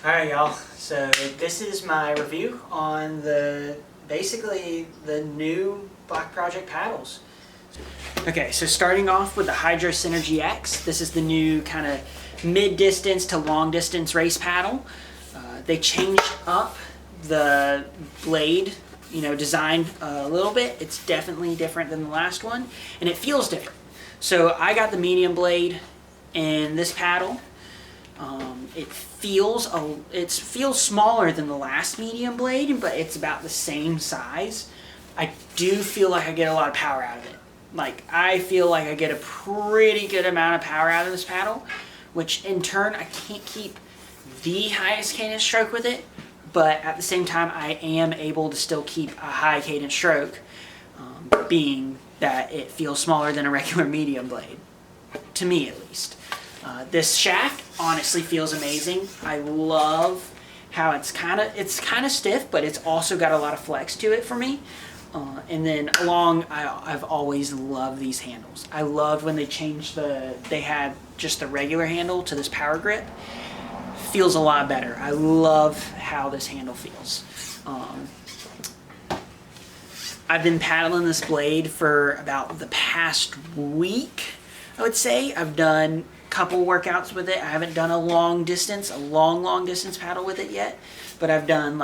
Alright y'all, so this is my review on basically the new Black Project paddles. Okay, so starting off with the Hydro Synergy X, this is the new kind of mid-distance to long-distance race paddle. They changed up the blade, design a little bit. It's definitely different than the last one, and it feels different. So I got the medium blade in this paddle. It feels smaller than the last medium blade, but it's about the same size. I do feel like I get a lot of power out of it. I feel like I get a pretty good amount of power out of this paddle, which in turn I can't keep the highest cadence stroke with it, but at the same time I am able to still keep a high cadence stroke, being that it feels smaller than a regular medium blade, to me at least. This shaft honestly feels amazing. I love how it's kind of stiff, but it's also got a lot of flex to it for me. And then I've always loved these handles. I loved when they changed they had just the regular handle to this power grip. Feels a lot better. I love how this handle feels. I've been paddling this blade for about the past week, I would say. I've done a couple workouts with it. I haven't done a long distance paddle with it yet, but I've done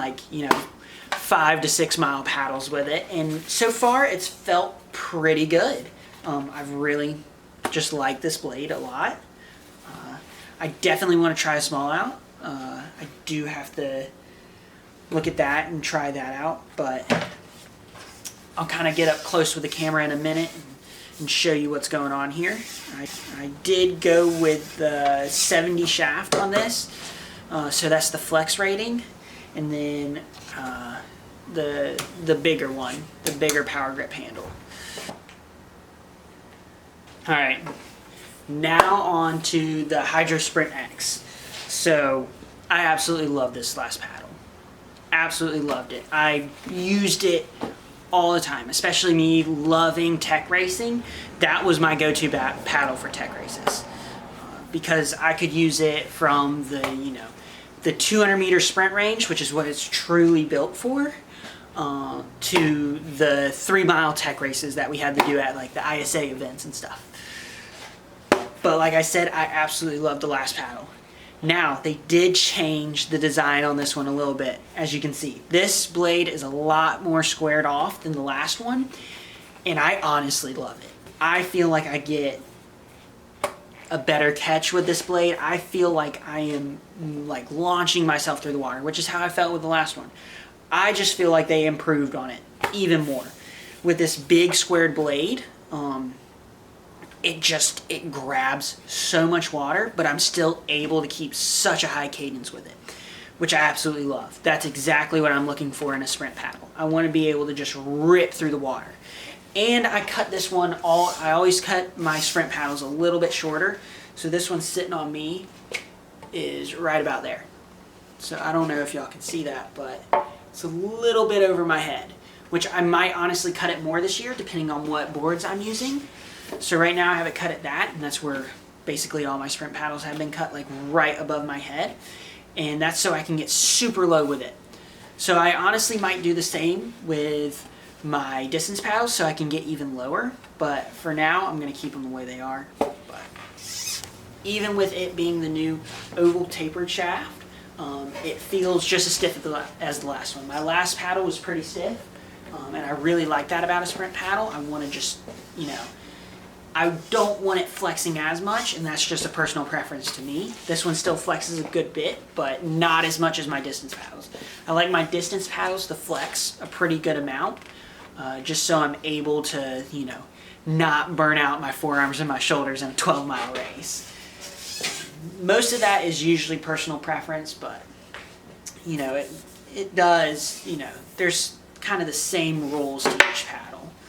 5 to 6 mile paddles with it, and so far it's felt pretty good. I've really just liked this blade a lot. I definitely want to try a small out. I do have to look at that and try that out, but I'll kind of get up close with the camera in a minute and show you what's going on here. I did go with the 70 shaft on this, so that's the flex rating, and then the bigger one, the bigger power grip handle. Alright, now on to the Hydro Sprint X. So I absolutely love this last paddle. Absolutely loved it. I used it all the time, especially me loving tech racing. That was my go-to paddle for tech races, because I could use it from the 200 meter sprint range, which is what it's truly built for, to the 3 mile tech races that we had to do at the ISA events and stuff. But like I said, I absolutely loved the last paddle. Now, they did change the design on this one a little bit, as you can see. This blade is a lot more squared off than the last one, and I honestly love it. I feel like I get a better catch with this blade. I feel like I am launching myself through the water, which is how I felt with the last one. I just feel like they improved on it even more. With this big squared blade, it grabs so much water, but I'm still able to keep such a high cadence with it, which I absolutely love. That's exactly what I'm looking for in a sprint paddle. I want to be able to just rip through the water. And I cut this one I always cut my sprint paddles a little bit shorter, so this one sitting on me is right about there. So I don't know if y'all can see that, but it's a little bit over my head, which I might honestly cut it more this year depending on what boards I'm using. So right now I have it cut at that, and that's where basically all my sprint paddles have been cut, right above my head. And that's so I can get super low with it. So I honestly might do the same with my distance paddles so I can get even lower. But for now, I'm going to keep them the way they are. But even with it being the new oval tapered shaft, it feels just as stiff as the last one. My last paddle was pretty stiff, and I really like that about a sprint paddle. I want to just, I don't want it flexing as much, and that's just a personal preference to me. This one still flexes a good bit, but not as much as my distance paddles. I like my distance paddles to flex a pretty good amount, just so I'm able to, not burn out my forearms and my shoulders in a 12-mile race. Most of that is usually personal preference, but, it does, there's kind of the same rules to each paddle.